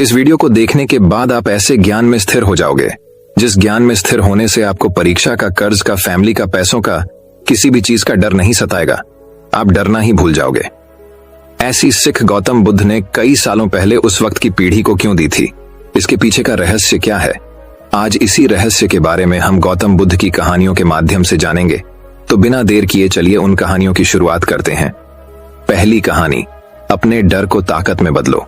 इस वीडियो को देखने के बाद आप ऐसे ज्ञान में स्थिर हो जाओगे जिस ज्ञान में स्थिर होने से आपको परीक्षा का, कर्ज का, फैमिली का, पैसों का, किसी भी चीज का डर नहीं सताएगा। आप डरना ही भूल जाओगे। ऐसी सीख गौतम बुद्ध ने कई सालों पहले उस वक्त की पीढ़ी को क्यों दी थी? इसके पीछे का रहस्य क्या है? आज इसी रहस्य के बारे में हम गौतम बुद्ध की कहानियों के माध्यम से जानेंगे। तो बिना देर किए चलिए उन कहानियों की शुरुआत करते हैं। पहली कहानी, अपने डर को ताकत में बदलो।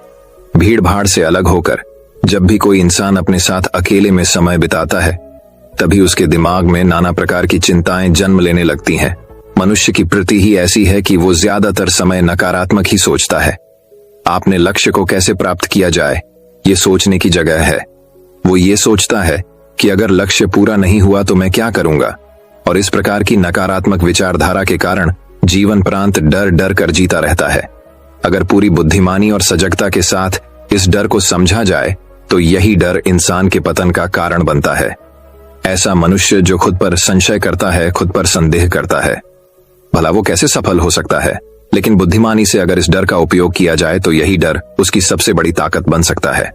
भीड़ भाड़ से अलग होकर जब भी कोई इंसान अपने साथ अकेले में समय बिताता है, तभी उसके दिमाग में नाना प्रकार की चिंताएं जन्म लेने लगती हैं। मनुष्य की प्रवृत्ति ही ऐसी है कि वो ज्यादातर समय नकारात्मक ही सोचता है। आपने लक्ष्य को कैसे प्राप्त किया जाए, ये सोचने की जगह है। वो ये सोचता है कि अगर लक्ष्य पूरा नहीं हुआ तो मैं क्या करूंगा, और इस प्रकार की नकारात्मक विचारधारा के कारण जीवन प्रांत डर डर कर जीता रहता है। अगर पूरी बुद्धिमानी और सजगता के साथ इस डर को समझा जाए तो यही डर इंसान के पतन का कारण बनता है। ऐसा मनुष्य जो खुद पर संशय करता है, खुद पर संदेह करता है, भला वो कैसे सफल हो सकता है? लेकिन बुद्धिमानी से अगर इस डर का उपयोग किया जाए तो यही डर उसकी सबसे बड़ी ताकत बन सकता है।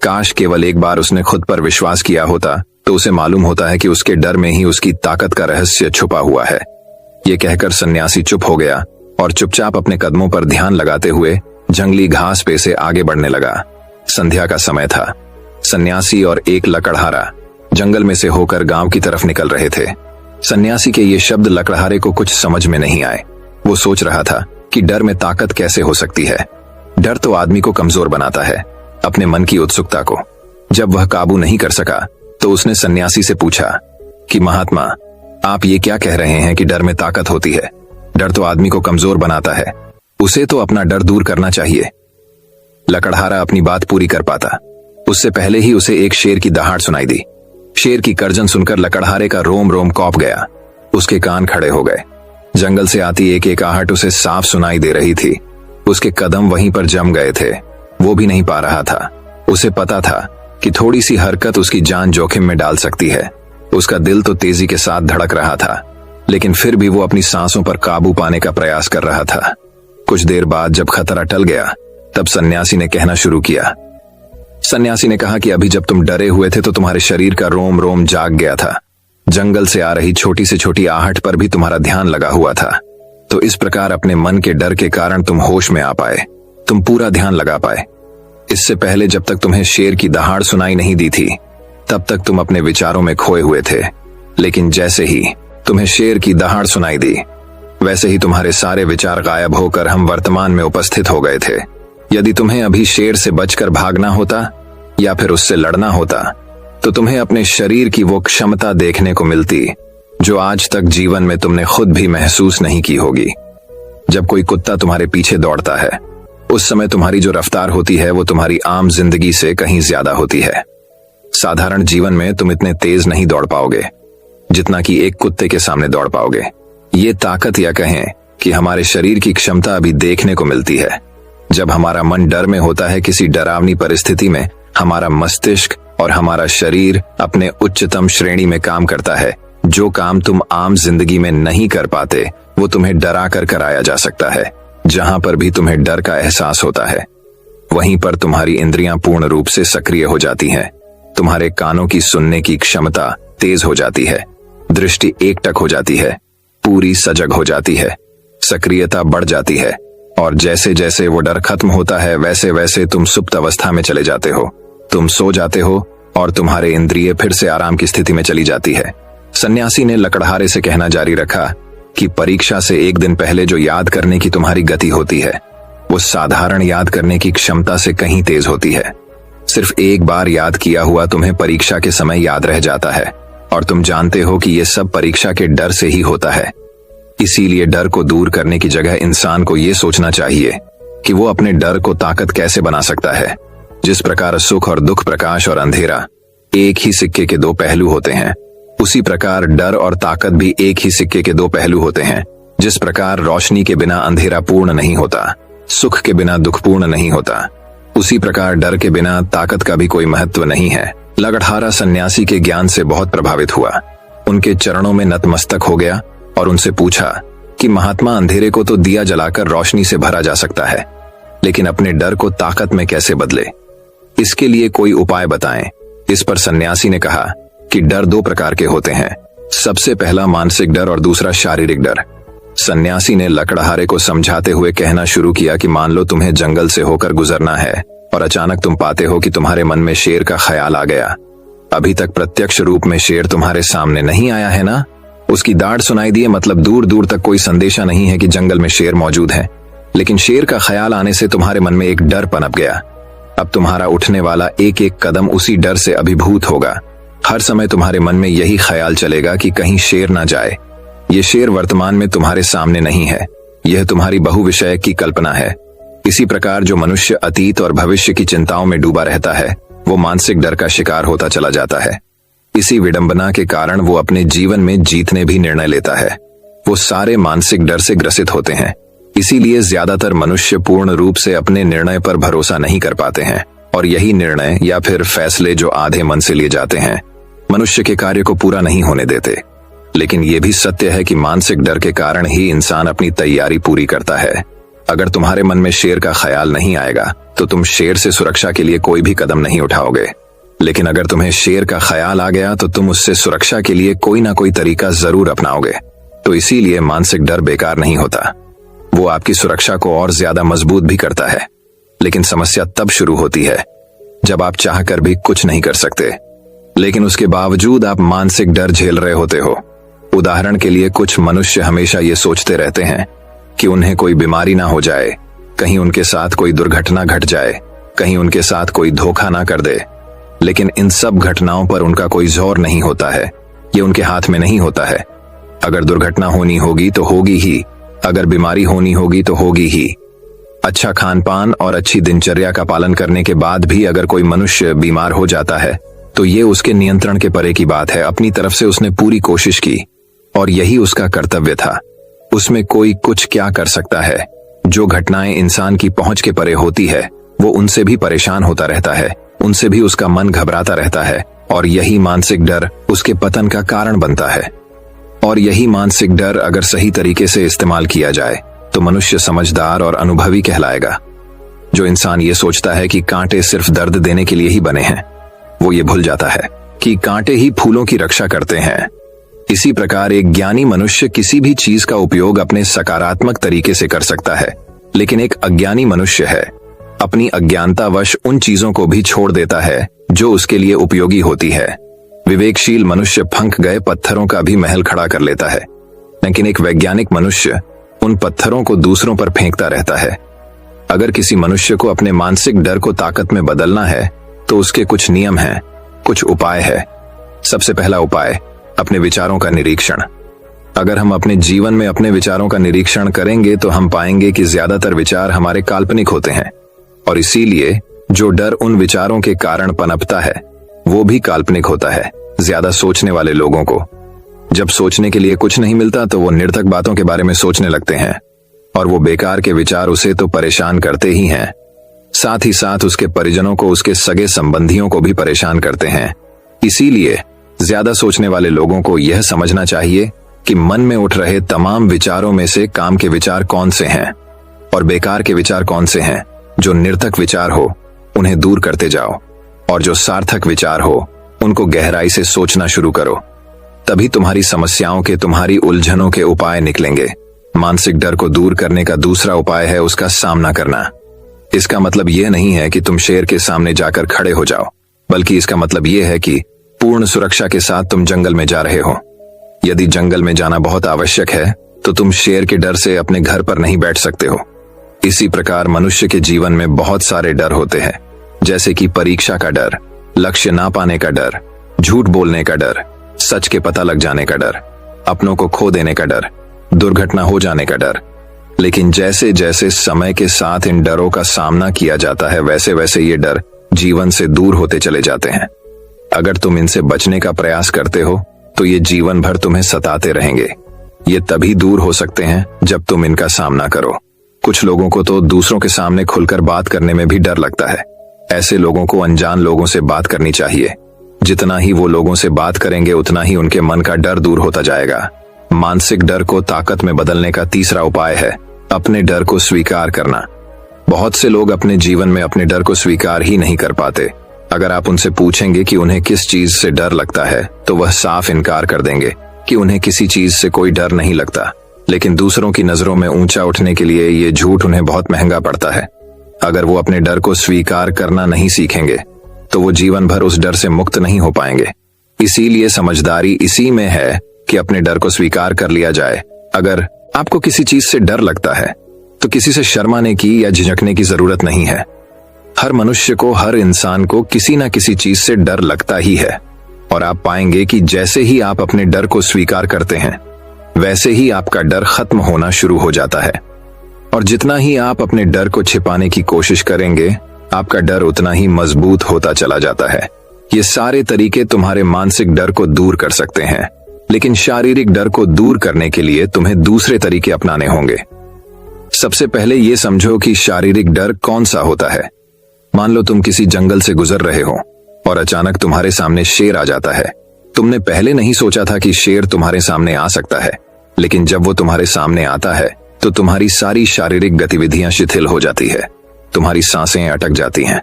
काश केवल एक बार उसने खुद पर विश्वास किया होता तो उसे मालूम होता है कि उसके डर में ही उसकी ताकत का रहस्य छुपा हुआ है। ये कहकर सन्यासी चुप हो गया और चुपचाप अपने कदमों पर ध्यान लगाते हुए जंगली घास पे से आगे बढ़ने लगा। संध्या का समय था। सन्यासी और एक लकड़हारा जंगल में से होकर गांव की तरफ निकल रहे थे। सन्यासी के ये शब्द लकड़हारे को कुछ समझ में नहीं आए। वो सोच रहा था कि डर में ताकत कैसे हो सकती है। डर तो आदमी को कमजोर बनाता है, अपने मन की उत्सुकता को। जब वह काबू नहीं कर सका तो उसने सन्यासी से पूछा कि महात्मा, आप ये क्या कह रहे हैं कि डर में ताकत होती है? डर तो आदमी को कमजोर बनाता है, उसे तो अपना डर दूर करना चाहिए। लकड़हारा अपनी बात पूरी कर पाता उससे पहले ही उसे एक शेर की दहाड़ सुनाई दी। शेर की गर्जन सुनकर लकड़हारे का रोम रोम कौंप गया। उसके कान खड़े हो गए। जंगल से आती एक एक आहट उसे साफ सुनाई दे रही थी। उसके कदम वहीं पर जम गए थे। वो भी नहीं पा रहा था। उसे पता था कि थोड़ी सी हरकत उसकी जान जोखिम में डाल सकती है। उसका दिल तो तेजी के साथ धड़क रहा था, लेकिन फिर भी वो अपनी सांसों पर काबू पाने का प्रयास कर रहा था। कुछ देर बाद जब खतरा टल गया तब सन्यासी ने कहना शुरू किया। सन्यासी ने कहा कि अभी जब तुम डरे हुए थे तो तुम्हारे शरीर का रोम रोम जाग गया था। जंगल से आ रही छोटी से छोटी आहट पर भी तुम्हारा ध्यान लगा हुआ था। तो इस प्रकार अपने मन के डर के कारण तुम होश में आ पाए, तुम पूरा ध्यान लगा पाए। इससे पहले जब तक तुम्हें शेर की दहाड़ सुनाई नहीं दी थी तब तक तुम अपने विचारों में खोए हुए थे। लेकिन जैसे ही तुम्हें शेर की दहाड़ सुनाई दी वैसे ही तुम्हारे सारे विचार गायब होकर हम वर्तमान में उपस्थित हो गए थे। यदि तुम्हें अभी शेर से बचकर भागना होता या फिर उससे लड़ना होता तो तुम्हें अपने शरीर की वो क्षमता देखने को मिलती जो आज तक जीवन में तुमने खुद भी महसूस नहीं की होगी। जब कोई कुत्ता तुम्हारे पीछे दौड़ता है उस समय तुम्हारी जो रफ्तार होती है वो तुम्हारी आम जिंदगी से कहीं ज्यादा होती है। साधारण जीवन में तुम इतने तेज नहीं दौड़ पाओगे जितना कि एक कुत्ते के सामने दौड़ पाओगे। ये ताकत या कहें कि हमारे शरीर की क्षमता अभी देखने को मिलती है। जब हमारा मन डर में होता है, किसी डरावनी परिस्थिति में हमारा मस्तिष्क और हमारा शरीर अपने उच्चतम श्रेणी में काम करता है। जो काम तुम आम जिंदगी में नहीं कर पाते वो तुम्हें डरा कर कराया जा सकता है। जहां पर भी तुम्हें डर का एहसास होता है वहीं पर तुम्हारी इंद्रियां पूर्ण रूप से सक्रिय हो जाती हैं। तुम्हारे कानों की सुनने की क्षमता तेज हो जाती है, दृष्टि एकटक हो जाती है, पूरी सजग हो जाती है, सक्रियता बढ़ जाती है। और जैसे जैसे वो डर खत्म होता है वैसे वैसे तुम सुप्त अवस्था में चले जाते हो। तुम सो जाते हो और तुम्हारे इंद्रिय फिर से आराम की स्थिति में चली जाती है। सन्यासी ने लकड़हारे से कहना जारी रखा कि परीक्षा से एक दिन पहले जो याद करने की तुम्हारी गति होती है वो साधारण याद करने की क्षमता से कहीं तेज होती है। सिर्फ एक बार याद किया हुआ तुम्हें परीक्षा के समय याद रह जाता है और तुम जानते हो कि ये सब परीक्षा के डर से ही होता है। इसीलिए डर को दूर करने की जगह इंसान को ये सोचना चाहिए कि वो अपने डर को ताकत कैसे बना सकता है। जिस प्रकार सुख और दुख, प्रकाश और अंधेरा एक ही सिक्के के दो पहलू होते हैं, उसी प्रकार डर और ताकत भी एक ही सिक्के के दो पहलू होते हैं। जिस प्रकार रोशनी के बिना अंधेरा पूर्ण नहीं होता, सुख के बिना दुख पूर्ण नहीं होता, उसी प्रकार डर के बिना ताकत का भी कोई महत्व नहीं है। लकड़हारा सन्यासी के ज्ञान से बहुत प्रभावित हुआ। उनके चरणों में नतमस्तक हो गया और उनसे पूछा कि महात्मा, अंधेरे को तो दिया जलाकर रोशनी से भरा जा सकता है, लेकिन अपने डर को ताकत में कैसे बदले? इसके लिए कोई उपाय बताएं। इस पर सन्यासी ने कहा कि डर दो प्रकार के होते हैं, सबसे पहला मानसिक डर और दूसरा शारीरिक डर। सन्यासी ने लकड़हारे को समझाते हुए कहना शुरू किया कि मान लो तुम्हें जंगल से होकर गुजरना है और अचानक तुम पाते हो कि तुम्हारे मन में शेर का ख्याल आ गया। अभी तक प्रत्यक्ष रूप में शेर तुम्हारे सामने नहीं आया है ना, उसकी दाढ़ सुनाई दी है, मतलब दूर दूर तक कोई संदेशा नहीं है कि जंगल में शेर मौजूद है, लेकिन शेर का ख्याल आने से तुम्हारे मन में एक डर पनप गया। अब तुम्हारा उठने वाला एक एक कदम उसी डर से अभिभूत होगा। हर समय तुम्हारे मन में यही ख्याल चलेगा कि कहीं शेर ना जाए। ये शेर वर्तमान में तुम्हारे सामने नहीं है, यह तुम्हारी बहुविषय की कल्पना है। इसी प्रकार जो मनुष्य अतीत और भविष्य की चिंताओं में डूबा रहता है वो मानसिक डर का शिकार होता चला जाता है। इसी विडंबना के कारण वो अपने जीवन में जीतने भी निर्णय लेता है। वो सारे मानसिक डर से ग्रसित होते हैं। इसीलिए ज्यादातर मनुष्य पूर्ण रूप से अपने निर्णय पर भरोसा नहीं कर पाते हैं और यही निर्णय या फिर फैसले जो आधे मन से लिए जाते हैं मनुष्य के कार्य को पूरा नहीं होने देते। लेकिन यह भी सत्य है कि मानसिक डर के कारण ही इंसान अपनी तैयारी पूरी करता है। अगर तुम्हारे मन में शेर का ख्याल नहीं आएगा तो तुम शेर से सुरक्षा के लिए कोई भी कदम नहीं उठाओगे, लेकिन अगर तुम्हें शेर का ख्याल आ गया तो तुम उससे सुरक्षा के लिए कोई ना कोई तरीका जरूर अपनाओगे। तो इसीलिए मानसिक डर बेकार नहीं होता, वो आपकी सुरक्षा को और ज्यादा मजबूत भी करता है। लेकिन समस्या तब शुरू होती है जब आप चाहकर भी कुछ नहीं कर सकते, लेकिन उसके बावजूद आप मानसिक डर झेल रहे होते हो। उदाहरण के लिए कुछ मनुष्य हमेशा ये सोचते रहते हैं कि उन्हें कोई बीमारी ना हो जाए, कहीं उनके साथ कोई दुर्घटना घट जाए, कहीं उनके साथ कोई धोखा ना कर दे। लेकिन इन सब घटनाओं पर उनका कोई जोर नहीं होता है, ये उनके हाथ में नहीं होता है। अगर दुर्घटना होनी होगी तो होगी ही, अगर बीमारी होनी होगी तो होगी ही। अच्छा खान पान और अच्छी दिनचर्या का पालन करने के बाद भी अगर कोई मनुष्य बीमार हो जाता है तो ये उसके नियंत्रण के परे की बात है। अपनी तरफ से उसने पूरी कोशिश की और यही उसका कर्तव्य था। उसमें कोई कुछ क्या कर सकता है। जो घटनाएं इंसान की पहुंच के परे होती है वो उनसे भी परेशान होता रहता है, उनसे भी उसका मन घबराता रहता है और यही मानसिक डर उसके पतन का कारण बनता है। और यही मानसिक डर अगर सही तरीके से इस्तेमाल किया जाए तो मनुष्य समझदार और अनुभवी कहलाएगा। जो इंसान ये सोचता है कि कांटे सिर्फ दर्द देने के लिए ही बने हैं, वो ये भूल जाता है कि कांटे ही फूलों की रक्षा करते हैं। इसी प्रकार एक ज्ञानी मनुष्य किसी भी चीज का उपयोग अपने सकारात्मक तरीके से कर सकता है, लेकिन एक अज्ञानी मनुष्य है अपनी अज्ञानतावश उन चीजों को भी छोड़ देता है जो उसके लिए उपयोगी होती है। विवेकशील मनुष्य फंक गए पत्थरों का भी महल खड़ा कर लेता है, लेकिन एक वैज्ञानिक मनुष्य उन पत्थरों को दूसरों पर फेंकता रहता है। अगर किसी मनुष्य को अपने मानसिक डर को ताकत में बदलना है तो उसके कुछ नियम हैं, कुछ उपाय है। सबसे पहला उपाय, अपने विचारों का निरीक्षण। अगर हम अपने जीवन में अपने विचारों का निरीक्षण करेंगे तो हम पाएंगे कि ज्यादातर विचार हमारे काल्पनिक होते हैं और इसीलिए जो डर उन विचारों के कारण पनपता है वो भी काल्पनिक होता है। ज्यादा सोचने वाले लोगों को जब सोचने के लिए कुछ नहीं मिलता तो वो निरर्थक बातों के बारे में सोचने लगते हैं और वो बेकार के विचार उसे तो परेशान करते ही हैं, साथ ही साथ उसके परिजनों को, उसके सगे संबंधियों को भी परेशान करते हैं। इसीलिए ज्यादा सोचने वाले लोगों को यह समझना चाहिए कि मन में उठ रहे तमाम विचारों में से काम के विचार कौन से हैं और बेकार के विचार कौन से हैं। जो निरर्थक विचार हो उन्हें दूर करते जाओ और जो सार्थक विचार हो उनको गहराई से सोचना शुरू करो। तभी तुम्हारी समस्याओं के, तुम्हारी उलझनों के उपाय निकलेंगे। मानसिक डर को दूर करने का दूसरा उपाय है उसका सामना करना। इसका मतलब यह नहीं है कि तुम शेर के सामने जाकर खड़े हो जाओ, बल्कि इसका मतलब यह है कि पूर्ण सुरक्षा के साथ तुम जंगल में जा रहे हो। यदि जंगल में जाना बहुत आवश्यक है तो तुम शेर के डर से अपने घर पर नहीं बैठ सकते हो। इसी प्रकार मनुष्य के जीवन में बहुत सारे डर होते हैं, जैसे कि परीक्षा का डर, लक्ष्य ना पाने का डर, झूठ बोलने का डर, सच के पता लग जाने का डर, अपनों को खो देने का डर, दुर्घटना हो जाने का डर। लेकिन जैसे जैसे समय के साथ इन डरों का सामना किया जाता है वैसे वैसे ये डर जीवन से दूर होते चले जाते हैं। अगर तुम इनसे बचने का प्रयास करते हो तो ये जीवन भर तुम्हें सताते रहेंगे। ये तभी दूर हो सकते हैं जब तुम इनका सामना करो। कुछ लोगों को तो दूसरों के सामने खुलकर बात करने में भी डर लगता है। ऐसे लोगों को अनजान लोगों से बात करनी चाहिए। जितना ही वो लोगों से बात करेंगे उतना ही उनके मन का डर दूर होता जाएगा। मानसिक डर को ताकत में बदलने का तीसरा उपाय है अपने डर को स्वीकार करना। बहुत से लोग अपने जीवन में अपने डर को स्वीकार ही नहीं कर पाते। अगर आप उनसे पूछेंगे कि उन्हें किस चीज से डर लगता है तो वह साफ इनकार कर देंगे कि उन्हें किसी चीज से कोई डर नहीं लगता। लेकिन दूसरों की नजरों में ऊंचा उठने के लिए ये झूठ उन्हें बहुत महंगा पड़ता है। अगर वो अपने डर को स्वीकार करना नहीं सीखेंगे तो वो जीवन भर उस डर से मुक्त नहीं हो पाएंगे। इसीलिए समझदारी इसी में है कि अपने डर को स्वीकार कर लिया जाए। अगर आपको किसी चीज से डर लगता है तो किसी से शर्माने की या झिझकने की जरूरत नहीं है। हर मनुष्य को, हर इंसान को किसी ना किसी चीज से डर लगता ही है। और आप पाएंगे कि जैसे ही आप अपने डर को स्वीकार करते हैं वैसे ही आपका डर खत्म होना शुरू हो जाता है। और जितना ही आप अपने डर को छिपाने की कोशिश करेंगे आपका डर उतना ही मजबूत होता चला जाता है। ये सारे तरीके तुम्हारे मानसिक डर को दूर कर सकते हैं, लेकिन शारीरिक डर को दूर करने के लिए तुम्हें दूसरे तरीके अपनाने होंगे। सबसे पहले ये समझो कि शारीरिक डर कौन सा होता है। मान लो तुम किसी जंगल से गुजर रहे हो और अचानक तुम्हारे सामने शेर आ जाता है। तुमने पहले नहीं सोचा था कि शेर तुम्हारे सामने आ सकता है, लेकिन जब वो तुम्हारे सामने आता है तो तुम्हारी सारी शारीरिक गतिविधियां शिथिल हो जाती है। तुम्हारी सांसें अटक जाती हैं,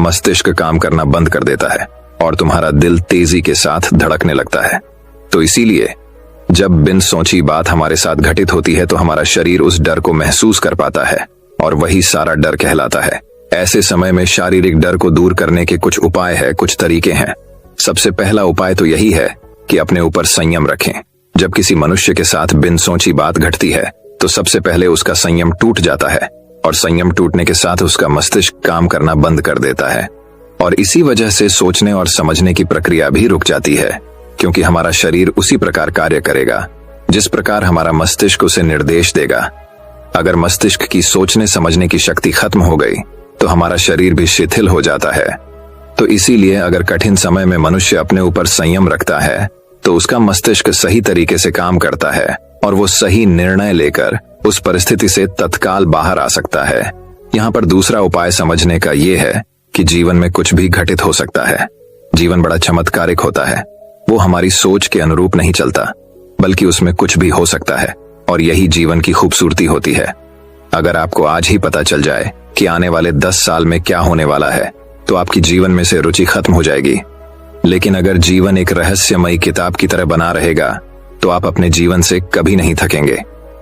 मस्तिष्क काम करना बंद कर देता है और तुम्हारा दिल तेजी के साथ धड़कने लगता है। तो इसीलिए जब बिन सोची बात हमारे साथ घटित होती है तो हमारा शरीर उस डर को महसूस कर पाता है और वही सारा डर कहलाता है। ऐसे समय में शारीरिक डर को दूर करने के कुछ उपाय है, कुछ तरीके हैं। सबसे पहला उपाय तो यही है कि अपने ऊपर संयम रखें। जब किसी मनुष्य के साथ बिन सोची बात घटती है तो सबसे पहले उसका संयम टूट जाता है और संयम टूटने के साथ उसका मस्तिष्क काम करना बंद कर देता है और इसी वजह से सोचने और समझने की प्रक्रिया भी रुक जाती है, क्योंकि हमारा शरीर उसी प्रकार कार्य करेगा जिस प्रकार हमारा मस्तिष्क उसे निर्देश देगा। अगर मस्तिष्क की सोचने समझने की शक्ति खत्म हो गई तो हमारा शरीर भी शिथिल हो जाता है। तो इसीलिए अगर कठिन समय में मनुष्य अपने ऊपर संयम रखता है तो उसका मस्तिष्क सही तरीके से काम करता है और वो सही निर्णय लेकर उस परिस्थिति से तत्काल बाहर आ सकता है। यहाँ पर दूसरा उपाय समझने का ये है कि जीवन में कुछ भी घटित हो सकता है। जीवन बड़ा चमत्कारिक होता है, वो हमारी सोच के अनुरूप नहीं चलता, बल्कि उसमें कुछ भी हो सकता है और यही जीवन की खूबसूरती होती है। अगर आपको आज ही पता चल जाए कि आने वाले 10 साल में क्या होने वाला है तो आपकी जीवन में से रुचि खत्म हो जाएगी। लेकिन अगर जीवन एक रहस्यमयी किताब की तरह बना रहेगा तो आप अपने जीवन से कभी नहीं थकेंगे।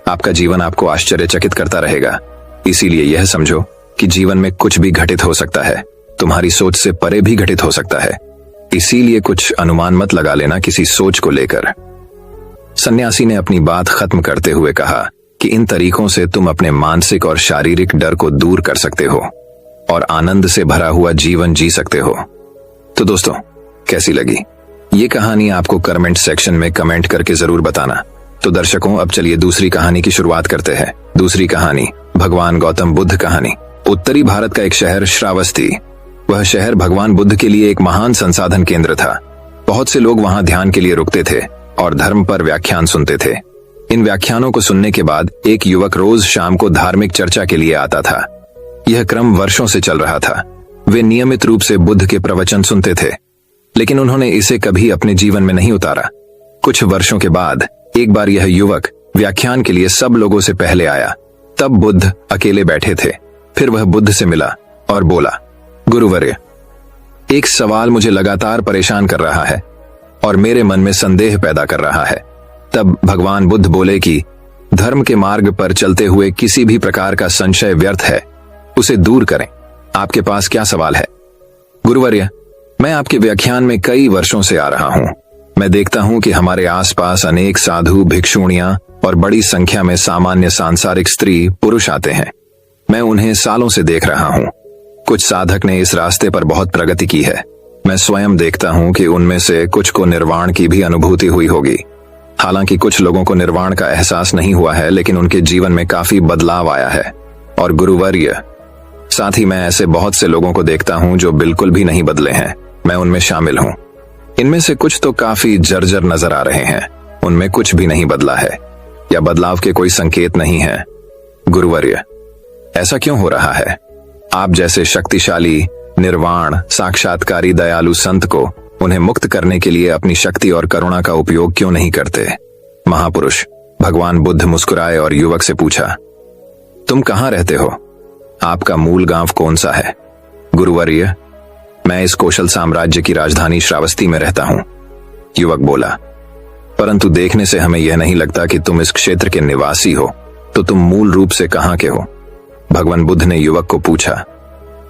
आपका जीवन आपको आश्चर्यचकित करता रहेगा। इसीलिए यह समझो कि जीवन में कुछ भी घटित हो सकता है, तुम्हारी सोच से परे भी घटित हो सकता है। इसीलिए कुछ अनुमान मत लगा लेना किसी सोच को लेकर। सन्यासी ने अपनी बात खत्म करते हुए कहा कि इन तरीकों से तुम अपने मानसिक और शारीरिक डर को दूर कर सकते हो और आनंद से भरा हुआ जीवन जी सकते हो। तो दोस्तों, कैसी लगी ये कहानी? आपको कमेंट सेक्शन में कमेंट करके जरूर बताना। तो दर्शकों, अब चलिए दूसरी कहानी की शुरुआत करते हैं। दूसरी कहानी भगवान गौतम बुद्ध कहानी। उत्तरी भारत का एक शहर श्रावस्ती। वह शहर भगवान बुद्ध के लिए एक महान संसाधन केंद्र था। बहुत से लोग वहां ध्यान के लिए रुकते थे और धर्म पर व्याख्यान सुनते थे। इन व्याख्यानों को सुनने के बाद एक युवक रोज शाम को धार्मिक चर्चा के लिए आता था। यह क्रम वर्षों से चल रहा था। वे नियमित रूप से बुद्ध के प्रवचन सुनते थे, लेकिन उन्होंने इसे कभी अपने जीवन में नहीं उतारा। कुछ वर्षों के बाद एक बार यह युवक व्याख्यान के लिए सब लोगों से पहले आया। तब बुद्ध अकेले बैठे थे। फिर वह बुद्ध से मिला और बोला, गुरुवर्य, एक सवाल मुझे लगातार परेशान कर रहा है और मेरे मन में संदेह पैदा कर रहा है। तब भगवान बुद्ध बोले कि धर्म के मार्ग पर चलते हुए किसी भी प्रकार का संशय व्यर्थ है, उसे दूर करें। आपके पास क्या सवाल है? गुरुवर्य, मैं आपके व्याख्यान में कई वर्षों से आ रहा हूं। मैं देखता हूं कि हमारे आसपास अनेक साधु, भिक्षुणियां और बड़ी संख्या में सामान्य सांसारिक स्त्री पुरुष आते हैं। मैं उन्हें सालों से देख रहा हूं। कुछ साधक ने इस रास्ते पर बहुत प्रगति की है। मैं स्वयं देखता हूं कि उनमें से कुछ को निर्वाण की भी अनुभूति हुई होगी। हालांकि कुछ लोगों को निर्वाण का एहसास नहीं हुआ है, लेकिन उनके जीवन में काफी बदलाव आया है। और गुरुवर्य, साथ ही मैं ऐसे बहुत से लोगों को देखता हूं जो बिल्कुल भी नहीं बदले हैं। मैं उनमें शामिल हूं। इनमें से कुछ तो काफी जर्जर नजर आ रहे हैं। उनमें कुछ भी नहीं बदला है या बदलाव के कोई संकेत नहीं है। गुरुवर्य, ऐसा क्यों हो रहा है? आप जैसे शक्तिशाली, निर्वाण, साक्षात्कारी, दयालु संत को उन्हें मुक्त करने के लिए अपनी शक्ति और करुणा का उपयोग क्यों नहीं करते? महापुरुष भगवान बुद्ध मुस्कुराए और युवक से पूछा, तुम कहां रहते हो? आपका मूल गांव कौन सा है? गुरुवर्य, मैं इस कौशल साम्राज्य की राजधानी श्रावस्ती में रहता हूं। युवक बोला, परंतु देखने से हमें यह नहीं लगता कि तुम इस क्षेत्र के निवासी हो, तो तुम मूल रूप से कहां के हो? भगवान बुद्ध ने युवक को पूछा।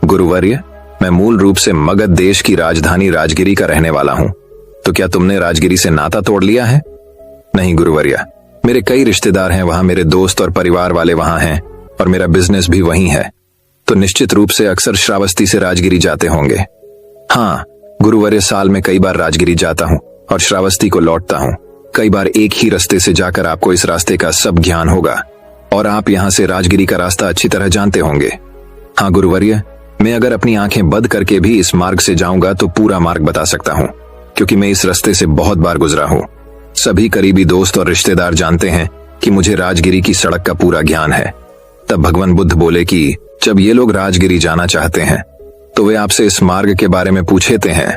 गुरुवर्य, मैं मूल रूप से मगध देश की राजधानी राजगिरी का रहने वाला हूं। तो क्या तुमने राजगिरी से नाता तोड़ लिया है? नहीं गुरुवर्य, मेरे कई रिश्तेदार हैं वहां, मेरे दोस्त और परिवार वाले वहां हैं और मेरा बिजनेस भी वहीं है, तो निश्चित रूप से अक्सर श्रावस्ती से राजगिरी जाते होंगे। हाँ गुरुवर्य, साल में कई बार राजगिरी जाता हूं और श्रावस्ती को लौटता हूं। कई बार एक ही रास्ते से जाकर आपको इस रास्ते का सब ज्ञान होगा और आप यहां से राजगिरी का रास्ता अच्छी तरह जानते होंगे। हाँ गुरुवर्य, मैं अगर अपनी आंखें बंद करके भी इस मार्ग से जाऊंगा तो पूरा मार्ग बता सकता हूं, क्योंकि मैं इस रास्ते से बहुत बार गुजरा हूं। सभी करीबी दोस्त और रिश्तेदार जानते हैं कि मुझे राजगिरी की सड़क का पूरा ज्ञान है। तब भगवान बुद्ध बोले कि जब ये लोग राजगिरी जाना चाहते हैं तो वे आपसे इस मार्ग के बारे में पूछते हैं।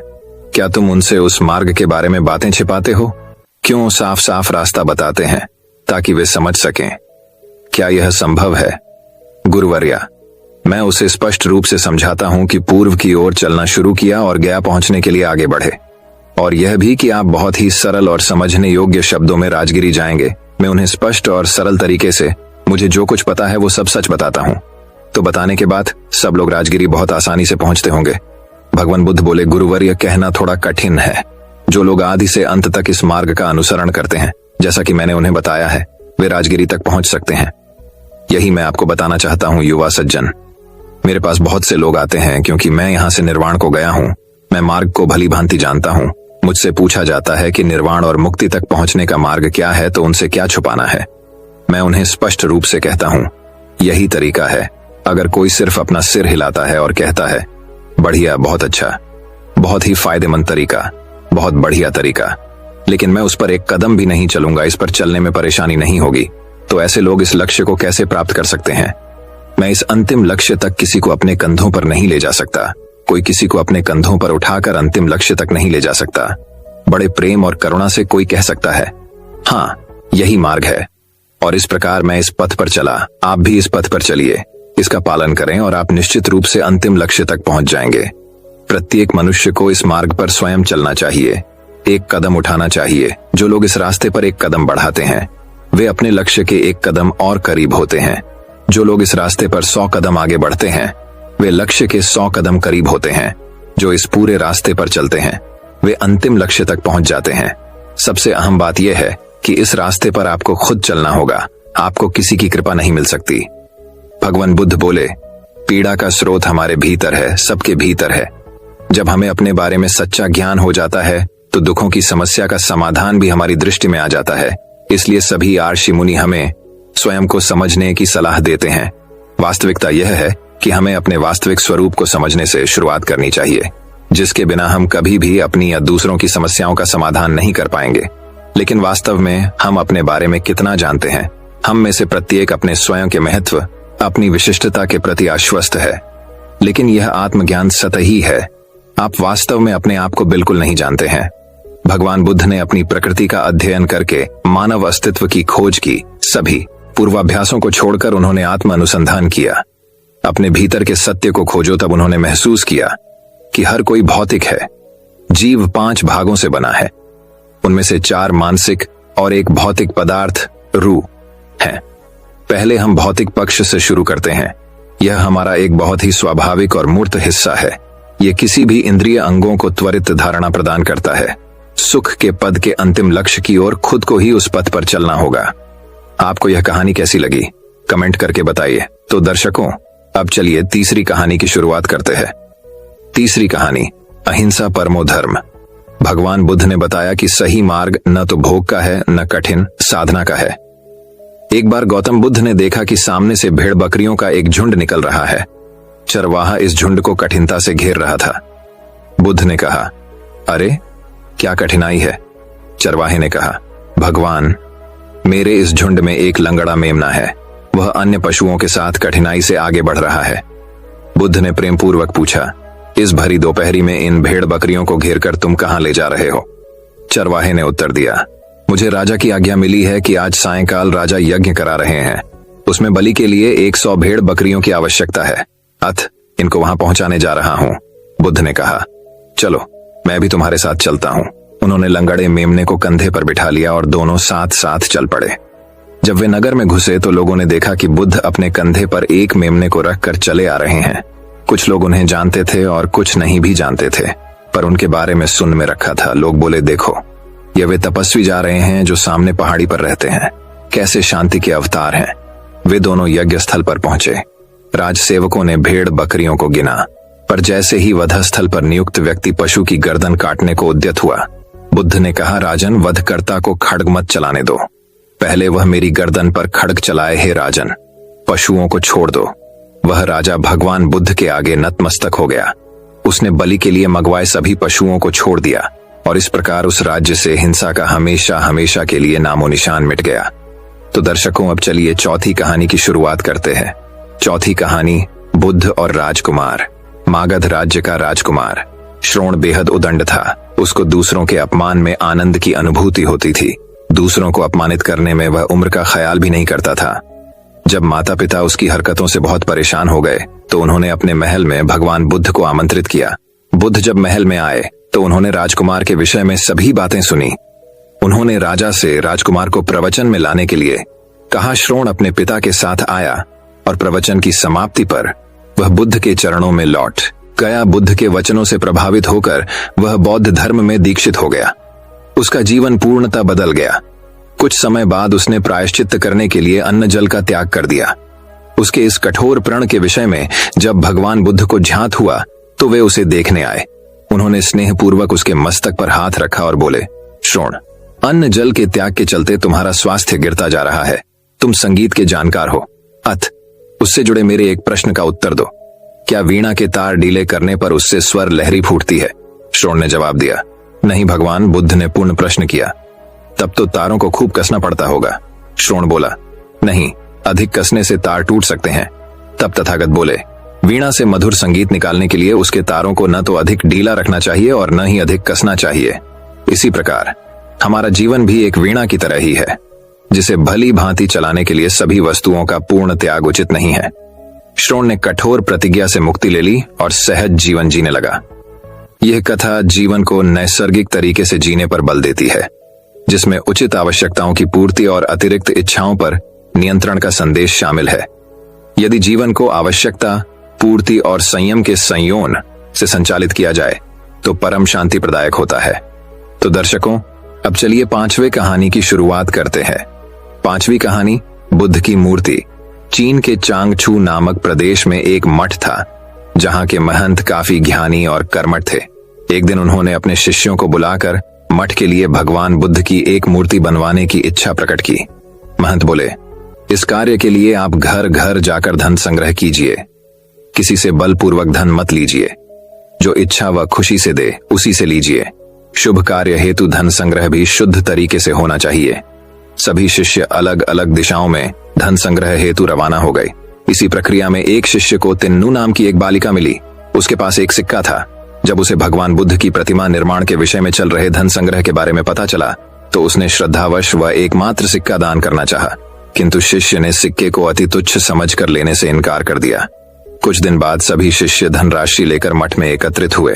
क्या तुम उनसे उस मार्ग के बारे में बातें छिपाते हो? क्यों साफ साफ रास्ता बताते हैं ताकि वे समझ सकें? क्या यह संभव है? गुरुवर्या, मैं उसे स्पष्ट रूप से समझाता हूं कि पूर्व की ओर चलना शुरू किया और गया पहुंचने के लिए आगे बढ़े, और यह भी कि आप बहुत ही सरल और समझने योग्य शब्दों में राजगिरी जाएंगे। मैं उन्हें स्पष्ट और सरल तरीके से मुझे जो कुछ पता है वो सब सच बताता हूं, तो बताने के बाद सब लोग राजगिरी बहुत आसानी से पहुंचते होंगे। भगवान बुद्ध बोले, गुरुवर्य, कहना थोड़ा कठिन है। जो लोग आदि से अंत तक इस मार्ग का अनुसरण करते हैं, जैसा कि मैंने उन्हें बताया है, वे राजगिरी तक पहुंच सकते हैं। यही मैं आपको बताना चाहता हूं युवा सज्जन। मेरे पास बहुत से लोग आते हैं क्योंकि मैं यहां से निर्वाण को गया हूं। मैं मार्ग को भली भांति जानता हूं। मुझसे पूछा जाता है कि निर्वाण और मुक्ति तक पहुंचने का मार्ग क्या है, तो उनसे क्या छुपाना है। मैं उन्हें स्पष्ट रूप से कहता हूं, यही तरीका है। अगर कोई सिर्फ अपना सिर हिलाता है और कहता है बढ़िया, बहुत अच्छा, बहुत ही फायदेमंद तरीका, बहुत बढ़िया तरीका, लेकिन मैं उस पर एक कदम भी नहीं चलूंगा, इस पर चलने में परेशानी नहीं होगी, तो ऐसे लोग इस लक्ष्य को कैसे प्राप्त कर सकते हैं? मैं इस अंतिम लक्ष्य तक किसी को अपने कंधों पर नहीं ले जा सकता। कोई किसी को अपने कंधों पर उठाकर अंतिम लक्ष्य तक नहीं ले जा सकता। बड़े प्रेम और करुणा से कोई कह सकता है, हाँ यही मार्ग है, और इस प्रकार मैं इस पथ पर चला, आप भी इस पथ पर चलिए, इसका पालन करें और आप निश्चित रूप से अंतिम लक्ष्य तक पहुंच जाएंगे। प्रत्येक मनुष्य को इस मार्ग पर स्वयं चलना चाहिए, एक कदम उठाना चाहिए। जो लोग इस रास्ते पर एक कदम बढ़ाते हैं वे अपने लक्ष्य के एक कदम और करीब होते हैं। जो लोग इस रास्ते पर 100 कदम आगे बढ़ते हैं वे लक्ष्य के 100 कदम करीब होते हैं। जो इस पूरे रास्ते पर चलते हैं वे अंतिम लक्ष्य तक पहुंच जाते हैं। सबसे अहम बात यह है कि इस रास्ते पर आपको खुद चलना होगा, आपको किसी की कृपा नहीं मिल सकती। भगवान बुद्ध बोले, पीड़ा का स्रोत हमारे भीतर है, सबके भीतर है। जब हमें अपने बारे में सच्चा ज्ञान हो जाता है तो दुखों की समस्या का समाधान भी हमारी दृष्टि में आ जाता है। इसलिए सभी आर्षि मुनि हमें स्वयं को समझने की सलाह देते हैं। वास्तविकता यह है कि हमें अपने वास्तविक स्वरूप को समझने से शुरुआत करनी चाहिए, जिसके बिना हम कभी भी अपनी या दूसरों की समस्याओं का समाधान नहीं कर पाएंगे। लेकिन वास्तव में हम अपने बारे में कितना जानते हैं? हम में से प्रत्येक अपने स्वयं के महत्व, अपनी विशिष्टता के प्रति आश्वस्त है, लेकिन यह आत्मज्ञान सतही है। आप वास्तव में अपने आप को बिल्कुल नहीं जानते हैं। भगवान बुद्ध ने अपनी प्रकृति का अध्ययन करके मानव अस्तित्व की खोज की। सभी पूर्वाभ्यासों को छोड़कर उन्होंने आत्म अनुसंधान किया। अपने भीतर के सत्य को खोजो, तब उन्होंने महसूस किया कि हर कोई भौतिक है। जीव 5 भागों से बना है, उनमें से 4 मानसिक और एक भौतिक पदार्थ रूह है। पहले हम भौतिक पक्ष से शुरू करते हैं। यह हमारा एक बहुत ही स्वाभाविक और मूर्त हिस्सा है। यह किसी भी इंद्रिय अंगों को त्वरित धारणा प्रदान करता है। सुख के पद के अंतिम लक्ष्य की ओर खुद को ही उस पथ पर चलना होगा। आपको यह कहानी कैसी लगी? कमेंट करके बताइए। तो दर्शकों, अब चलिए तीसरी कहानी की शुरुआत करते हैं। तीसरी कहानी, अहिंसा परमो धर्म। भगवान बुद्ध ने बताया कि सही मार्ग न तो भोग का है न कठिन साधना का है। एक बार गौतम बुद्ध ने देखा कि सामने से भेड़ बकरियों का एक झुंड निकल रहा है। चरवाहा इस झुंड को कठिनता से घेर रहा था। बुद्ध ने कहा, अरे क्या कठिनाई है? चरवाहे ने कहा, भगवान, मेरे इस झुंड में एक लंगड़ा मेमना है। वह अन्य पशुओं के साथ कठिनाई से आगे बढ़ रहा है। बुद्ध ने प्रेम पूर्वक पूछा, इस भरी दोपहरी में इन भेड़ बकरियों को घेरकर तुम कहां ले जा रहे हो? चरवाहे ने उत्तर दिया, मुझे राजा की आज्ञा मिली है कि आज सायंकाल राजा यज्ञ करा रहे हैं। उसमें बलि के लिए 100 भेड़ बकरियों की आवश्यकता है। अथ इनको वहां पहुंचाने जा रहा हूं। बुद्ध ने कहा, चलो मैं भी तुम्हारे साथ चलता हूं। उन्होंने लंगड़े मेमने को कंधे पर बिठा लिया और दोनों साथ साथ चल पड़े। जब वे नगर में घुसे तो लोगों ने देखा कि बुद्ध अपने कंधे पर एक मेमने को रखकर चले आ रहे हैं। कुछ लोग उन्हें जानते थे और कुछ नहीं भी जानते थे, पर उनके बारे में सुन में रखा था। लोग बोले, देखो ये वे तपस्वी जा रहे हैं जो सामने पहाड़ी पर रहते हैं, कैसे शांति के अवतार हैं। वे दोनों यज्ञ स्थल पर पहुंचे। राजसेवकों ने भेड़ बकरियों को गिना, पर जैसे ही वधस्थल पर नियुक्त व्यक्ति पशु की गर्दन काटने को उद्यत हुआ, बुद्ध ने कहा, राजन, वधकर्ता को खड्ग मत चलाने दो। पहले वह मेरी गर्दन पर खड्ग चलाए। हे राजन, पशुओं को छोड़ दो। वह राजा भगवान बुद्ध के आगे नतमस्तक हो गया। उसने बलि के लिए मंगवाए सभी पशुओं को छोड़ दिया और इस प्रकार उस राज्य से हिंसा का हमेशा हमेशा के लिए नामो निशान मिट गया। तो दर्शकों, अब चलिए चौथी कहानी की शुरुआत करते हैं। चौथी कहानी, बुद्ध और राजकुमार। मागध राज्य का राजकुमार श्रोण बेहद उदंड था। उसको दूसरों के अपमान में आनंद की अनुभूति होती थी। दूसरों को अपमानित करने में वह उम्र का ख्याल भी नहीं करता था। जब माता पिता उसकी हरकतों से बहुत परेशान हो गए तो उन्होंने अपने महल में भगवान बुद्ध को आमंत्रित किया। बुद्ध जब महल में आए तो उन्होंने राजकुमार के विषय में सभी बातें सुनी। उन्होंने राजा से राजकुमार को प्रवचन में लाने के लिए कहा। श्रोण अपने पिता के साथ आया और प्रवचन की समाप्ति पर वह बुद्ध के चरणों में लौट गया। बुद्ध के वचनों से प्रभावित होकर वह बौद्ध धर्म में दीक्षित हो गया। उसका जीवन पूर्णतः बदल गया। कुछ समय बाद उसने प्रायश्चित्त करने के लिए अन्न जल का त्याग कर दिया। उसके इस कठोर प्रण के विषय में जब भगवान बुद्ध को ज्ञात हुआ तो वे उसे देखने आए। उन्होंने स्नेहपूर्वक उसके मस्तक पर हाथ रखा और बोले, श्रोण, अन्न जल के त्याग के चलते तुम्हारा स्वास्थ्य गिरता जा रहा है। तुम संगीत के जानकार हो, अथ उससे जुड़े मेरे एक प्रश्न का उत्तर दो। क्या वीणा के तार ढीले करने पर उससे स्वर लहरी फूटती है? श्रोण ने जवाब दिया, नहीं भगवान। बुद्ध ने पूर्ण प्रश्न किया, तब तो तारों को खूब कसना पड़ता होगा। श्रोण बोला, नहीं, अधिक कसने से तार टूट सकते हैं। तब तथागत बोले, वीणा से मधुर संगीत निकालने के लिए उसके तारों को न तो अधिक ढीला रखना चाहिए और न ही अधिक कसना चाहिए। इसी प्रकार हमारा जीवन भी एक वीणा की तरह ही है, जिसे भली भांति चलाने के लिए सभी वस्तुओं का पूर्ण त्याग उचित नहीं है। श्रोण ने कठोर प्रतिज्ञा से मुक्ति ले ली और सहज जीवन जीने लगा। यह कथा जीवन को नैसर्गिक तरीके से जीने पर बल देती है, जिसमें उचित आवश्यकताओं की पूर्ति और अतिरिक्त इच्छाओं पर नियंत्रण का संदेश शामिल है। यदि जीवन को आवश्यकता, पूर्ति और संयम के संयोजन से संचालित किया जाए तो परम शांति प्रदायक होता है। तो दर्शकों, अब चलिए पांचवें कहानी की शुरुआत करते हैं। पांचवी कहानी, बुद्ध की मूर्ति। चीन के चांगछू नामक प्रदेश में एक मठ था, जहां के महंत काफी ज्ञानी और कर्मठ थे। एक दिन उन्होंने अपने शिष्यों को बुलाकर मठ के लिए भगवान बुद्ध की एक मूर्ति बनवाने की इच्छा प्रकट की। महंत बोले, इस कार्य के लिए आप घर घर जाकर धन संग्रह कीजिए। किसी से बलपूर्वक धन मत लीजिए। जो इच्छा वह खुशी से दे, उसी से लीजिए। शुभ कार्य हेतु धन संग्रह भी शुद्ध तरीके से होना चाहिए। सभी शिष्य अलग अलग दिशाओं में धन संग्रह हेतु रवाना हो गए। इसी प्रक्रिया में एक शिष्य को तिन्नू नाम की एक बालिका मिली। उसके पास एक सिक्का था। जब उसे भगवान बुद्ध की प्रतिमा निर्माण के विषय में चल रहे धन संग्रह के बारे में पता चला तो उसने श्रद्धावश वह एकमात्र सिक्का दान करना चाहा, किंतु शिष्य ने सिक्के को अति तुच्छ समझकर लेने से इनकार कर दिया। कुछ दिन बाद सभी शिष्य धनराशि लेकर मठ में एकत्रित हुए।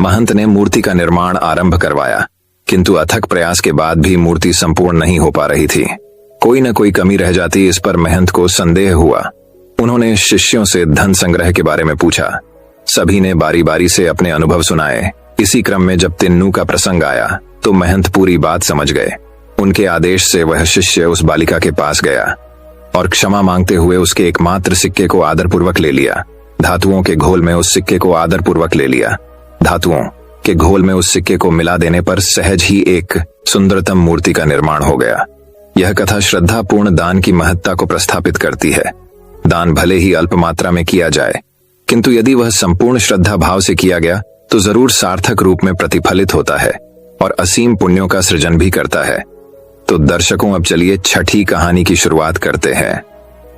महंत ने मूर्ति का निर्माण आरंभ करवाया, किंतु अथक प्रयास के बाद भी मूर्ति संपूर्ण नहीं हो पा रही थी। कोई न कोई कमी रह जाती, इस पर महंत को संदेह हुआ। उन्होंने शिष्यों से धन संग्रह के बारे में पूछा। सभी ने बारी बारी से अपने अनुभव सुनाए। इसी क्रम में जब तिन्नू का प्रसंग आया तो महंत पूरी बात समझ गए। उनके आदेश से वह शिष्य उस बालिका के पास गया और क्षमा मांगते हुए उसके एकमात्र सिक्के को आदरपूर्वक ले लिया। धातुओं के घोल में उस सिक्के को आदरपूर्वक ले लिया। धातुओं के घोल में उस सिक्के को मिला देने पर सहज ही एक सुंदरतम मूर्ति का निर्माण हो गया। यह कथा श्रद्धापूर्ण दान की महत्ता को प्रस्थापित करती है। दान भले ही अल्प मात्रा में किया जाए, किंतु यदि वह संपूर्ण श्रद्धा भाव से किया गया तो जरूर सार्थक रूप में प्रतिफलित होता है और असीम पुण्यों का सृजन भी करता है। तो दर्शकों, अब चलिए छठी कहानी की शुरुआत करते हैं।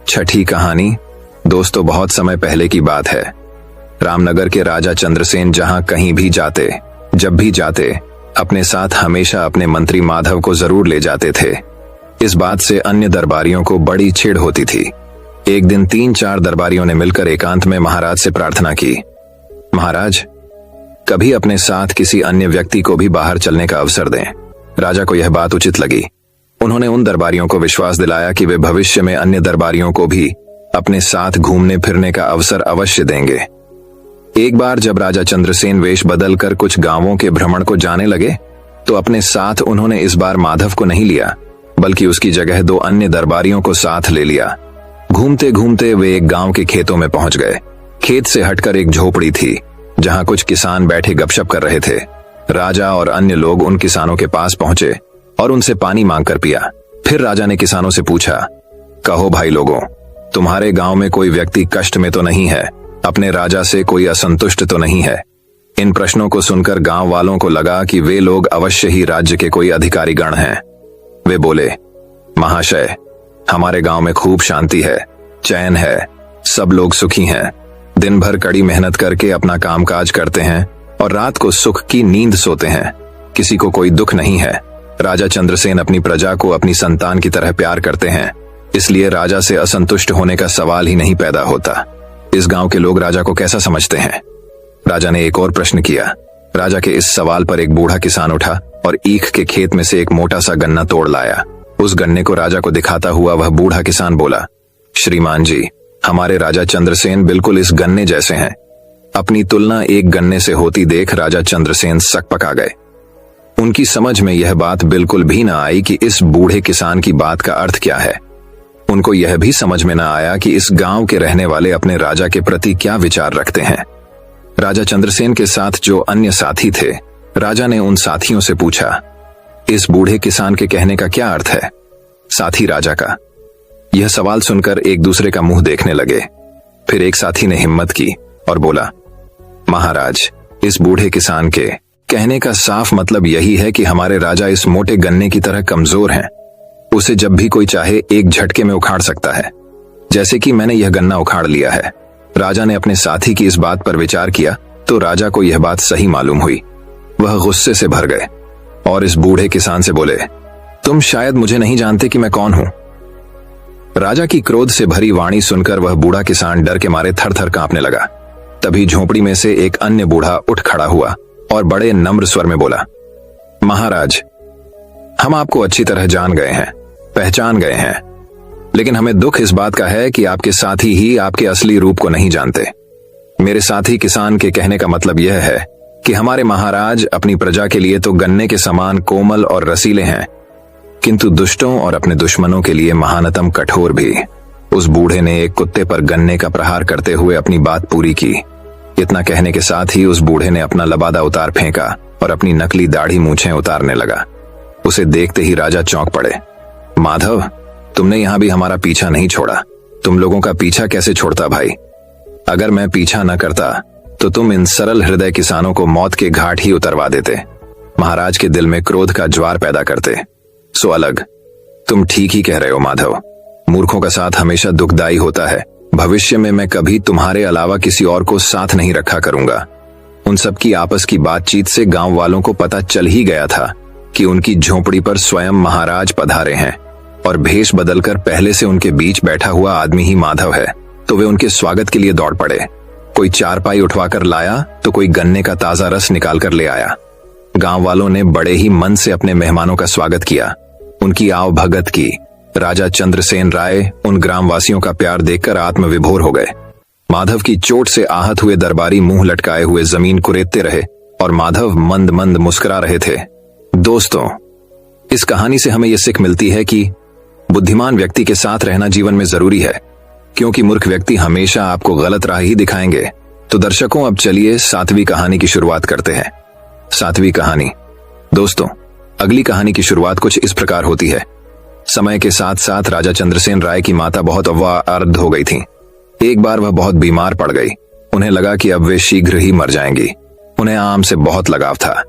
छठी कहानी, दोस्तों, बहुत समय पहले की बात है। रामनगर के राजा चंद्रसेन जहां कहीं भी जाते, जब भी जाते, अपने साथ हमेशा अपने मंत्री माधव को जरूर ले जाते थे। इस बात से अन्य दरबारियों को बड़ी चिढ़ होती थी। एक दिन 3-4 दरबारियों ने मिलकर एकांत में महाराज से प्रार्थना की, महाराज, कभी अपने साथ किसी अन्य व्यक्ति को भी बाहर चलने का अवसर दें। राजा को यह बात उचित लगी। उन्होंने उन दरबारियों को विश्वास दिलाया कि वे भविष्य में अन्य दरबारियों को भी अपने साथ घूमने फिरने का अवसर अवश्य देंगे। एक बार जब राजा चंद्रसेन वेश बदलकर कुछ गांवों के भ्रमण को जाने लगे तो अपने साथ उन्होंने इस बार माधव को नहीं लिया, बल्कि उसकी जगह 2 अन्य दरबारियों को साथ ले लिया। घूमते घूमते वे एक गांव के खेतों में पहुंच गए। खेत से हटकर एक झोपड़ी थी जहां कुछ किसान बैठे गपशप कर रहे थे। राजा और अन्य लोग उन किसानों के पास पहुंचे और उनसे पानी मांगकर पिया। फिर राजा ने किसानों से पूछा, कहो भाई लोगों, तुम्हारे गांव में कोई व्यक्ति कष्ट में तो नहीं है? अपने राजा से कोई असंतुष्ट तो नहीं है? इन प्रश्नों को सुनकर गांव वालों को लगा कि वे लोग अवश्य ही राज्य के कोई अधिकारी गण हैं। वे बोले, महाशय, हमारे गांव में खूब शांति है, चैन है, सब लोग सुखी हैं। दिन भर कड़ी मेहनत करके अपना कामकाज करते हैं और रात को सुख की नींद सोते हैं। किसी को कोई दुख नहीं है। राजा चंद्रसेन अपनी प्रजा को अपनी संतान की तरह प्यार करते हैं, इसलिए राजा से असंतुष्ट होने का सवाल ही नहीं पैदा होता। इस गांव के लोग राजा को कैसा समझते हैं? राजा ने एक और प्रश्न किया। राजा के इस सवाल पर एक बूढ़ा किसान उठा और ईख के खेत में से एक मोटा सा गन्ना तोड़ लाया। उस गन्ने को राजा को दिखाता हुआ वह बूढ़ा किसान बोला, श्रीमान जी, हमारे राजा चंद्रसेन बिल्कुल इस गन्ने जैसे हैं। अपनी तुलना एक गन्ने से होती देख राजा चंद्रसेन सकपका गए। उनकी समझ में यह बात बिल्कुल भी न आई कि इस बूढ़े किसान की बात का अर्थ क्या है। उनको यह भी समझ में न आया कि इस गांव के रहने वाले अपने राजा के प्रति क्या विचार रखते हैं। राजा चंद्रसेन के साथ जो अन्य साथी थे, राजा ने उन साथियों से पूछा, इस बूढ़े किसान के कहने का क्या अर्थ है? साथी राजा का यह सवाल सुनकर एक दूसरे का मुंह देखने लगे। फिर एक साथी ने हिम्मत की और बोला, महाराज, इस बूढ़े किसान के कहने का साफ मतलब यही है कि हमारे राजा इस मोटे गन्ने की तरह कमजोर हैं। उसे जब भी कोई चाहे एक झटके में उखाड़ सकता है, जैसे कि मैंने यह गन्ना उखाड़ लिया है। राजा ने अपने साथी की इस बात पर विचार किया तो राजा को यह बात सही मालूम हुई। वह गुस्से से भर गए और इस बूढ़े किसान से बोले, तुम शायद मुझे नहीं जानते कि मैं कौन हूं। राजा की क्रोध से भरी वाणी सुनकर वह बूढ़ा किसान डर के मारे थर थर कांपने लगा। तभी झोपड़ी में से एक अन्य बूढ़ा उठ खड़ा हुआ और बड़े नम्र स्वर में बोला, महाराज, हम आपको अच्छी तरह जान गए हैं, पहचान गए हैं, लेकिन हमें दुख इस बात का है कि आपके साथी ही आपके असली रूप को नहीं जानते। मेरे साथी किसान के कहने का मतलब यह है कि हमारे महाराज अपनी प्रजा के लिए तो गन्ने के समान कोमल और रसीले हैं, किंतु दुष्टों और अपने दुश्मनों के लिए महानतम कठोर भी। उस बूढ़े ने एक कुत्ते पर गन्ने का प्रहार करते हुए अपनी बात पूरी की। इतना कहने के साथ ही उस बूढ़े ने अपना लबादा उतार फेंका और अपनी नकली दाढ़ी मूछें उतारने लगा। उसे देखते ही राजा चौंक पड़े। माधव, तुमने यहां भी हमारा पीछा नहीं छोड़ा। तुम लोगों का पीछा कैसे छोड़ता भाई? अगर मैं पीछा न करता तो तुम इन सरल हृदय किसानों को मौत के घाट ही उतरवा देते, महाराज के दिल में क्रोध का ज्वार पैदा करते। सो अलग, तुम ठीक ही कह रहे हो माधव। मूर्खों का साथ हमेशा दुखदायी होता है। भविष्य में मैं कभी तुम्हारे अलावा किसी और को साथ नहीं रखा करूंगा। उन सब की आपस की बातचीत से गांव वालों को पता चल ही गया था कि उनकी झोपड़ी पर स्वयं महाराज पधारे हैं और भेष बदलकर पहले से उनके बीच बैठा हुआ आदमी ही माधव है। तो वे उनके स्वागत के लिए दौड़ पड़े। कोई चारपाई उठवाकर लाया तो कोई गन्ने का ताजा रस निकाल कर ले आया। गांव वालों ने बड़े ही मन से अपने मेहमानों का स्वागत किया, उनकी आव भगत की। राजा चंद्रसेन राय उन ग्रामवासियों का प्यार देखकर आत्मविभोर हो गए। माधव की चोट से आहत हुए दरबारी मुंह लटकाए हुए जमीन कुरेदते रहे और माधव मंद मंद मुस्कुरा रहे थे। दोस्तों, इस कहानी से हमें यह सीख मिलती है कि बुद्धिमान व्यक्ति के साथ रहना जीवन में जरूरी है, क्योंकि मूर्ख व्यक्ति हमेशा आपको गलत राह ही दिखाएंगे। तो दर्शकों, अब चलिए 7वीं कहानी की शुरुआत करते हैं। 7वीं कहानी। दोस्तों, अगली कहानी की शुरुआत कुछ इस प्रकार होती है। समय के साथ साथ राजा चंद्रसेन राय की माता बहुत अवार्ध हो गई थी। एक बार वह बहुत बीमार पड़ गई। उन्हें लगा कि अब वे शीघ्र ही मर जाएंगी। उन्हें आम से बहुत लगाव था,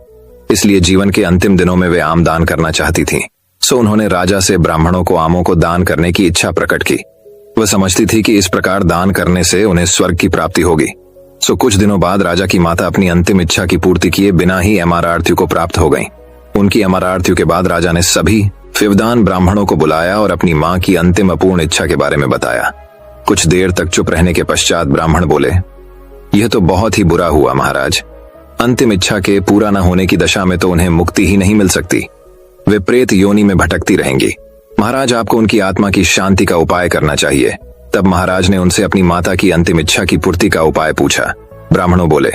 इसलिए जीवन के अंतिम दिनों में वे आम दान करना चाहती थीं। सो उन्होंने राजा से ब्राह्मणों को आमों को दान करने की इच्छा प्रकट की। वह समझती थी कि इस प्रकार दान करने से उन्हें स्वर्ग की प्राप्ति होगी। सो कुछ दिनों बाद राजा की माता अपनी अंतिम इच्छा की पूर्ति किए बिना ही अमरार्थियों को प्राप्त हो गईं। उनकी अमरार्थियों के बाद राजा ने सभी फिवदान ब्राह्मणों को बुलाया और अपनी मां की अंतिम अपूर्ण इच्छा के बारे में बताया। कुछ देर तक चुप रहने के पश्चात ब्राह्मण बोले, यह तो बहुत ही बुरा हुआ महाराज। अंतिम इच्छा के पूरा न होने की दशा में तो उन्हें मुक्ति ही नहीं मिल सकती, वे प्रेत योनि में भटकती रहेंगी। महाराज, आपको उनकी आत्मा की शांति का उपाय करना चाहिए। तब महाराज ने उनसे अपनी माता की अंतिम इच्छा की पूर्ति का उपाय पूछा। ब्राह्मणों बोले,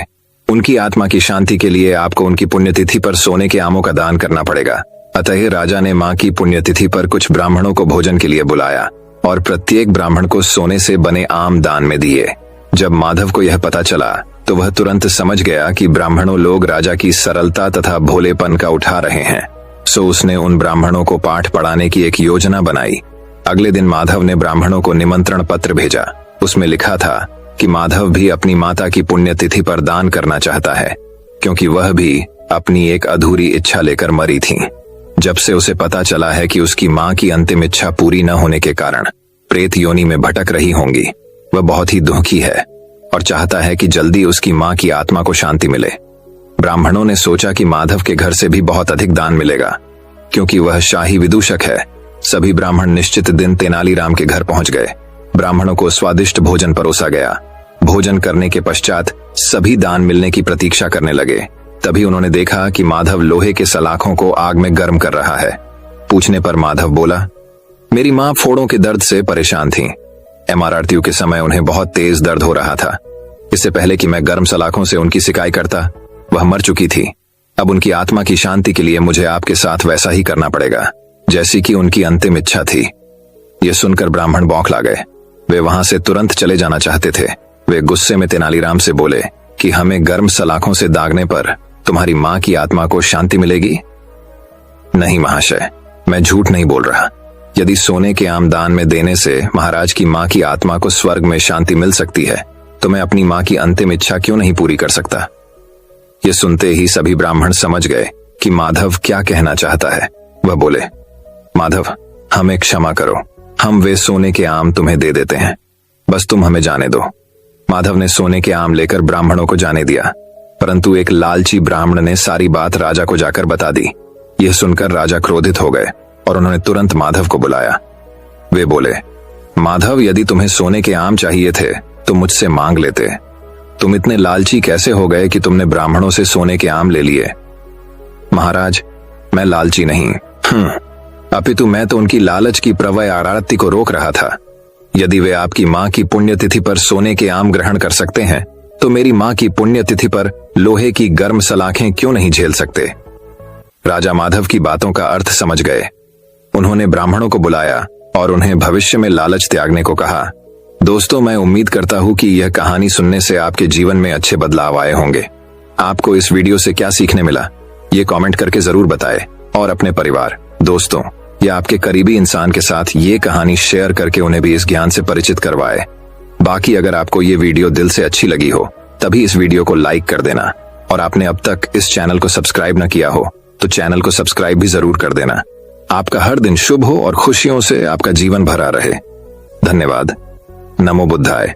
उनकी आत्मा की शांति के लिए आपको उनकी पुण्यतिथि पर सोने के आमों का दान करना पड़ेगा। अतः राजा ने मां की पुण्यतिथि पर कुछ ब्राह्मणों को भोजन के लिए बुलाया और प्रत्येक ब्राह्मण को सोने से बने आम दान में दिए। जब माधव को यह पता चला तो वह तुरंत समझ गया कि ब्राह्मणों लोग राजा की सरलता तथा भोलेपन का उठा रहे हैं। सो उसने उन ब्राह्मणों को पाठ पढ़ाने की एक योजना बनाई। अगले दिन माधव ने ब्राह्मणों को निमंत्रण पत्र भेजा। उसमें लिखा था कि माधव भी अपनी माता की पुण्यतिथि पर दान करना चाहता है, क्योंकि वह भी अपनी एक अधूरी इच्छा लेकर मरी थी। जब से उसे पता चला है कि उसकी मां की अंतिम इच्छा पूरी न होने के कारण प्रेत योनि में भटक रही होंगी, वह बहुत ही दुखी है और चाहता है कि जल्दी उसकी मां की आत्मा को शांति मिले। ब्राह्मणों ने सोचा कि माधव के घर से भी बहुत अधिक दान मिलेगा, क्योंकि वह शाही विदूषक है। सभी ब्राह्मण निश्चित दिन तेनालीराम के घर पहुंच गए। ब्राह्मणों को स्वादिष्ट भोजन परोसा गया। भोजन करने के पश्चात सभी दान मिलने की प्रतीक्षा करने लगे। तभी उन्होंने देखा कि माधव लोहे के सलाखों को आग में गर्म कर रहा है। पूछने पर माधव बोला, मेरी मां फोड़ों के दर्द से परेशान थी। एमआरआरटीयू के समय उन्हें बहुत तेज दर्द हो रहा था। इससे पहले कि मैं गर्म सलाखों से उनकी सिकाई करता, वह मर चुकी थी। अब उनकी आत्मा की शांति के लिए मुझे आपके साथ वैसा ही करना पड़ेगा जैसी कि उनकी अंतिम इच्छा थी। यह सुनकर ब्राह्मण बौखला गए। वे वहां से तुरंत चले जाना चाहते थे। वे गुस्से में तेनालीराम से बोले कि हमें गर्म सलाखों से दागने पर तुम्हारी मां की आत्मा को शांति मिलेगी? नहीं महाशय, मैं झूठ नहीं बोल रहा। यदि सोने के आम दान में देने से महाराज की मां की आत्मा को स्वर्ग में शांति मिल सकती है, तो मैं अपनी मां की अंतिम इच्छा क्यों नहीं पूरी कर सकता? ये सुनते ही सभी ब्राह्मण समझ गए कि माधव क्या कहना चाहता है। वह बोले, माधव, हमें क्षमा करो, हम वे सोने के आम तुम्हें दे देते हैं, बस तुम हमें जाने दो। माधव ने सोने के आम लेकर ब्राह्मणों को जाने दिया, परंतु एक लालची ब्राह्मण ने सारी बात राजा को जाकर बता दी। यह सुनकर राजा क्रोधित हो गए और उन्होंने तुरंत माधव को बुलाया। वे बोले, माधव, यदि तुम्हें सोने के आम चाहिए थे तो मुझसे मांग लेते। तुम इतने लालची कैसे हो गए कि तुमने ब्राह्मणों से सोने के आम ले लिए? महाराज, मैं लालची नहीं, अपितु मैं तो उनकी लालच की प्रवय आरती को रोक रहा था। यदि वे आपकी मां की पुण्यतिथि पर सोने के आम ग्रहण कर सकते हैं, तो मेरी मां की पुण्यतिथि पर लोहे की गर्म सलाखें क्यों नहीं झेल सकते? राजा माधव की बातों का अर्थ समझ गए। उन्होंने ब्राह्मणों को बुलाया और उन्हें भविष्य में लालच त्यागने को कहा। दोस्तों, मैं उम्मीद करता हूं कि यह कहानी सुनने से आपके जीवन में अच्छे बदलाव आए होंगे। आपको इस वीडियो से क्या सीखने मिला, ये कमेंट करके जरूर बताएं और अपने परिवार, दोस्तों या आपके करीबी इंसान के साथ ये कहानी शेयर करके उन्हें भी इस ज्ञान से परिचित करवाएं। बाकी अगर आपको ये वीडियो दिल से अच्छी लगी हो, तभी इस वीडियो को लाइक कर देना, और आपने अब तक इस चैनल को सब्सक्राइब न किया हो तो चैनल को सब्सक्राइब भी जरूर कर देना। आपका हर दिन शुभ हो और खुशियों से आपका जीवन भरा रहे। धन्यवाद। नमो बुद्धाय।